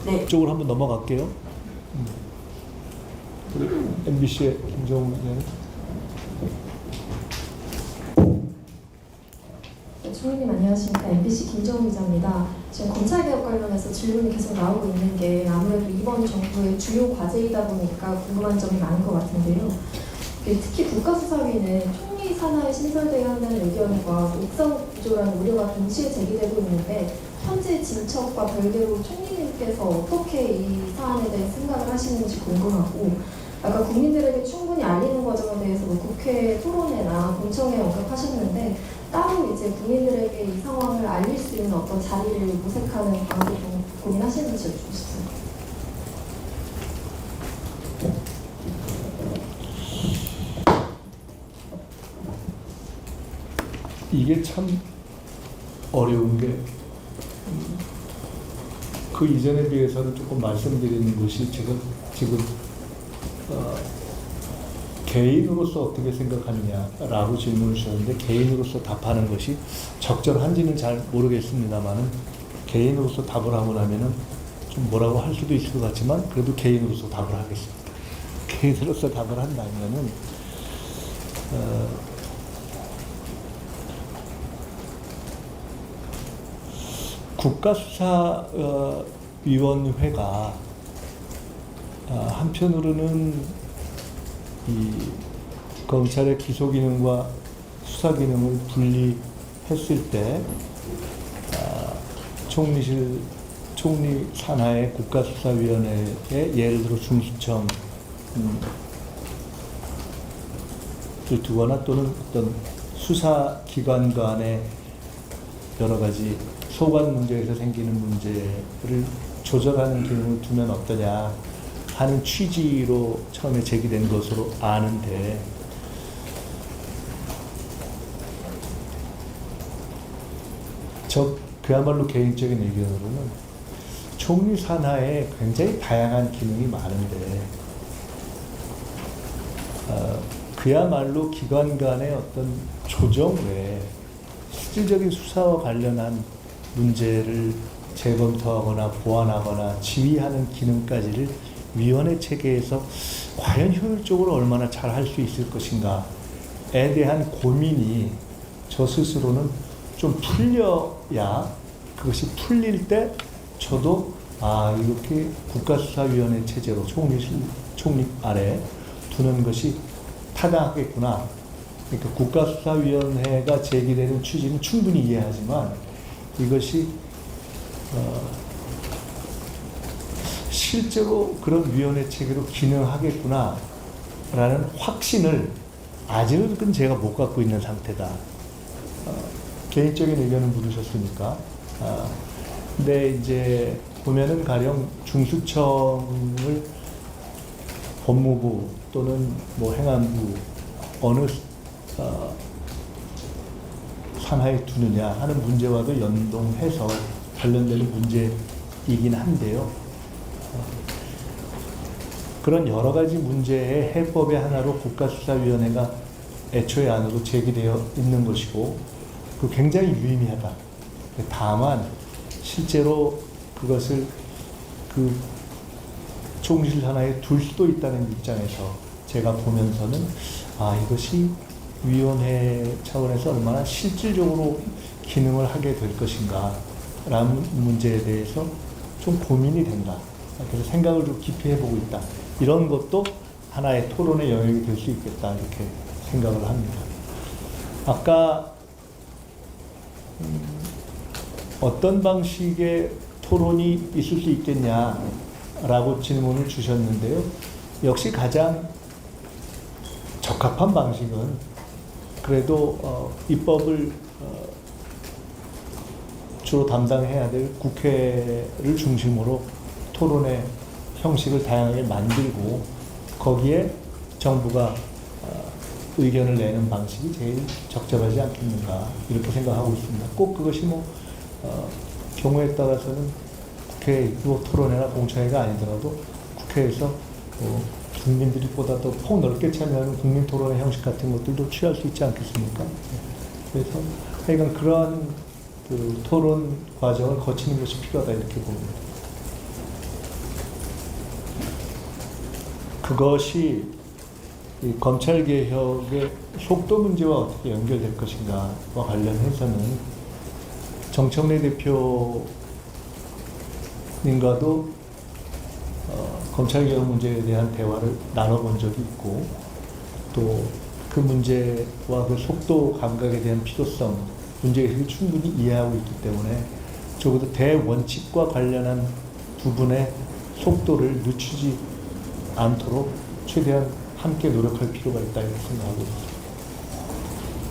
네. 이쪽으로 한번 넘어갈게요. 우리 MBC의 김정우 기자님. 네, 총리님 안녕하십니까. MBC 김정우 기자입니다. 지금 검찰개혁 관련해서 질문이 계속 나오고 있는 게 아무래도 이번 정부의 주요 과제이다 보니까 궁금한 점이 많은 것 같은데요. 특히 국가수사위는 총리 산하에 신설되어야 한다는 의견과 옥상 구조라는 우려가 동시에 제기되고 있는데 현재 진척과 별개로 총리님께서 어떻게 이 사안에 대해 생각을 하시는지 궁금하고, 아까 국민들에게 충분히 알리는 과정에 대해서 국회 토론회나 공청회에 언급하셨는데 따로 이제 국민들에게 이 상황을 알릴 수 있는 어떤 자리를 모색하는 방법을 좀 고민하시는지 여쭙고 싶습니다. 이게 참 어려운 게 그 이전에 비해서는 조금 말씀드리는 것이 지금 개인으로서 어떻게 생각하느냐라고 질문을 주셨는데, 개인으로서 답하는 것이 적절한지는 잘 모르겠습니다만은 개인으로서 답을 하고 나면은 좀 뭐라고 할 수도 있을 것 같지만 그래도 개인으로서 답을 하겠습니다. 개인으로서 답을 한다면은 국가수사위원회가 한편으로는 이 검찰의 기소기능과 수사기능을 분리했을 때 총리 산하의 국가수사위원회에 예를 들어 중수청을 두거나 또는 어떤 수사기관 간의 여러 가지 소관 문제에서 생기는 문제를 조절하는 기능을 두면 어떠냐 하는 취지로 처음에 제기된 것으로 아는데, 그야말로 개인적인 의견으로는 총리 산하에 굉장히 다양한 기능이 많은데 그야말로 기관 간의 어떤 조정 외에 실질적인 수사와 관련한 문제를 재검토하거나 보완하거나 지휘하는 기능까지를 위원회 체계에서 과연 효율적으로 얼마나 잘 할 수 있을 것인가에 대한 고민이 저 스스로는 좀 풀려야, 그것이 풀릴 때 저도 이렇게 국가수사위원회 체제로 총리 아래 두는 것이 타당하겠구나. 그러니까 국가수사위원회가 제기되는 취지는 충분히 이해하지만 이것이 실제로 그런 위원회 체계로 기능하겠구나 라는 확신을 아직은 제가 못 갖고 있는 상태다. 개인적인 의견을 물으셨으니까. 근데 이제 보면은 가령 중수청을 법무부 또는 뭐 행안부 어느 산하에 두느냐 하는 문제와도 연동해서 관련되는 문제이긴 한데요. 그런 여러 가지 문제의 해법의 하나로 국가수사위원회가 애초에 안으로 제기되어 있는 것이고, 그 굉장히 유의미하다. 다만 실제로 그것을 그 총리실 하나에 둘 수도 있다는 입장에서 제가 보면서는 이것이 위원회 차원에서 얼마나 실질적으로 기능을 하게 될 것인가 라는 문제에 대해서 좀 고민이 된다. 그래서 생각을 좀 깊이 해보고 있다. 이런 것도 하나의 토론의 영역이 될 수 있겠다. 이렇게 생각을 합니다. 아까 어떤 방식의 토론이 있을 수 있겠냐라고 질문을 주셨는데요. 역시 가장 적합한 방식은 그래도 입법을 주로 담당해야 될 국회를 중심으로 토론의 형식을 다양하게 만들고 거기에 정부가 의견을 내는 방식이 제일 적절하지 않겠는가 이렇게 생각하고 있습니다. 꼭 그것이 경우에 따라서는 국회 토론회나 공청회가 아니더라도 국회에서 국민들이 보다 더 폭넓게 참여하는 국민토론회 형식 같은 것들도 취할 수 있지 않겠습니까? 그래서 하여간 그러한 그 토론 과정을 거치는 것이 필요하다 이렇게 봅니다. 그것이 이 검찰 개혁의 속도 문제와 어떻게 연결될 것인가와 관련해서는 정청래 대표님과도 검찰 개혁 문제에 대한 대화를 나눠본 적이 있고 또 그 문제와 그 속도 감각에 대한 필요성, 문제의식을 충분히 이해하고 있기 때문에 적어도 대원칙과 관련한 부분의 속도를 늦추지 않도록 최대한 함께 노력할 필요가 있다 이렇게 생각하고 있습니다.